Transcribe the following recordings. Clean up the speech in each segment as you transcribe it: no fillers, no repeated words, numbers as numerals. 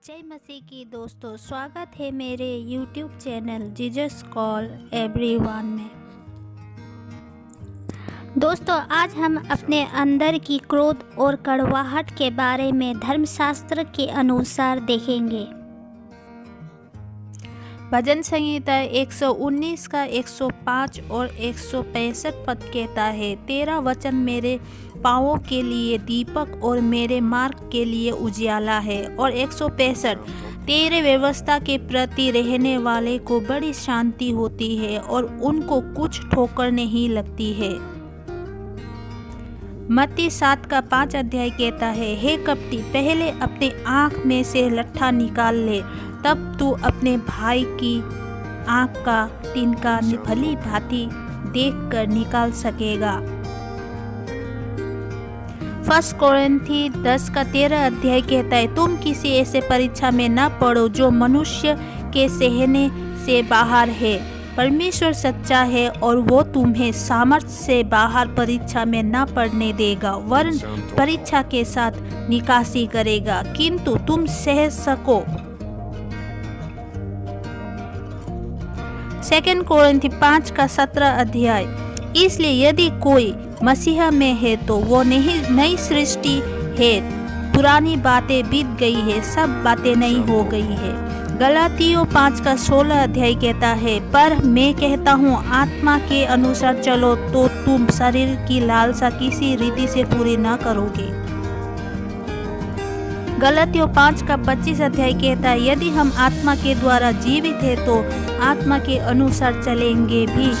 जय मसीह की दोस्तों, स्वागत है मेरे YouTube channel Jesus call everyone में। दोस्तों, आज हम अपने अंदर की क्रोध और कड़वाहट के बारे में धर्मशास्त्र के अनुसार देखेंगे। भजन संहिता 119 का 105 और 165 पद कहता है, तेरा वचन मेरे पाँवों के लिए दीपक और मेरे मार्ग के लिए उजियाला है। और 165, तेरे व्यवस्था के प्रति रहने वाले को बड़ी शांति होती है और उनको कुछ ठोकर नहीं लगती है। मत्ती 7 का 5 अध्याय कहता है, हे कपटी, पहले अपने आँख में से लट्ठा निकाल ले, तब तू अपने भाई की आँख का तिनका भली भांति देखकर निकाल सकेगा। 1 कोरिन्थी 10 का 13 अध्याय कहता है, तुम किसी ऐसे परीक्षा में न पड़ो जो मनुष्य के सहने से बाहर है। परमेश्वर सच्चा है और वो तुम्हें सामर्थ्य से बाहर परीक्षा में न पड़ने देगा, वरन परीक्षा के साथ निकासी करेगा, किंतु तुम सह सको। 2 कोरिन्थी 5 का 17 अध्याय, इसलिए यदि कोई मसीह में है तो वो नई सृष्टि है, पुरानी बातें बीत गई है, सब बातें नई हो गई है। गलातियों 5 का 16 अध्याय कहता है, पर मैं कहता हूँ आत्मा के अनुसार चलो तो तुम शरीर की लालसा किसी रीति से पूरी न करोगे। गलातियों 5 का 25 अध्याय कहता है, यदि हम आत्मा के द्वारा जीवित है तो आत्मा के अनुसार चलेंगे भी।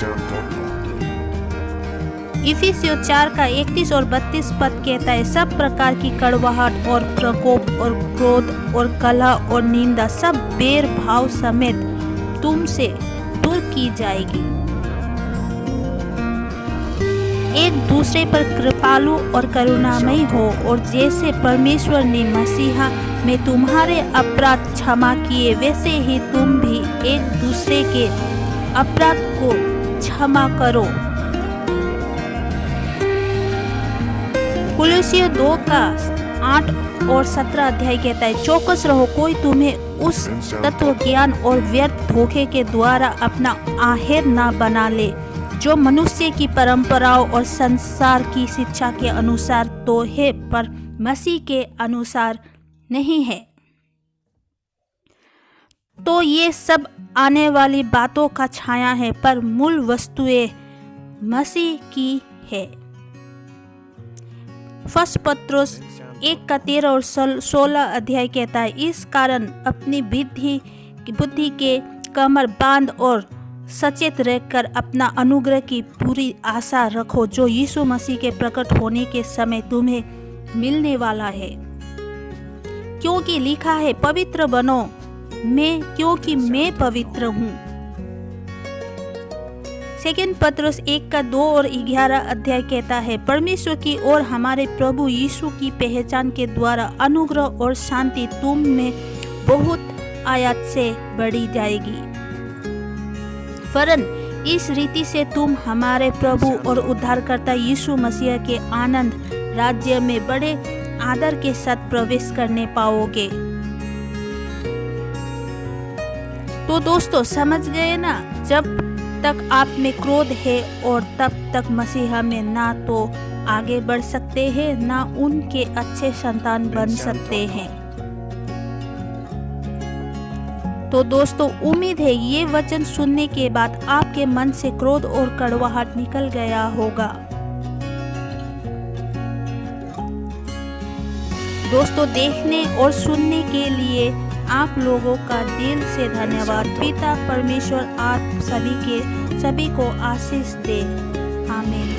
इफिसियों 4 का 31 और 32 पद कहता है, सब प्रकार की कड़वाहट और प्रकोप और क्रोध और कलह और निंदा सब बैर भाव समेत तुमसे दूर की जाएगी। एक दूसरे पर कृपालु और करुणामयी हो, और जैसे परमेश्वर ने मसीहा में तुम्हारे अपराध क्षमा किए, वैसे ही तुम भी एक दूसरे के अपराध को क्षमा करो। कुलुसियों 2 का 8 और 17 अध्याय कहता है, चौकस रहो, कोई तुम्हें उस तत्व ज्ञान और व्यर्थ धोखे के द्वारा अपना आहेर ना बना ले, जो मनुष्य की परंपराओं और संसार की शिक्षा के अनुसार तो है, पर मसीह के अनुसार नहीं है। तो ये सब आने वाली बातों का छाया है, पर मूल वस्तुएं मसीह की है। 1 पत्रुस 1 का 13 और 16 अध्याय कहता है, इस कारण अपनी बुद्धि के कमर बांध और सचेत रहकर अपना अनुग्रह की पूरी आशा रखो, जो यीशु मसीह के प्रकट होने के समय तुम्हें मिलने वाला है। क्योंकि लिखा है, पवित्र बनो क्योंकि मैं पवित्र हूँ। 2 पत्रुस 1 का 2 और 11 अध्याय कहता है, परमेश्वर की और हमारे प्रभु यीशु की पहचान के द्वारा अनुग्रह और शांति तुम में बहुत आयात से बढ़ी जाएगी, वरन इस रीति से तुम हमारे प्रभु और उद्धारकर्ता यीशु मसीह के आनंद राज्य में बड़े आदर के साथ प्रवेश करने पाओगे। तो दोस्तों, समझ गए ना, जब तक आप में क्रोध है और तब तक मसीहा में ना तो आगे बढ़ सकते हैं, ना उनके अच्छे संतान बन सकते हैं। तो दोस्तों, उम्मीद है ये वचन सुनने के बाद आपके मन से क्रोध और कड़वाहट निकल गया होगा। दोस्तों, देखने और सुनने के लिए आप लोगों का दिल से धन्यवाद। पिता परमेश्वर आप सभी को आशीष दे। आमीन।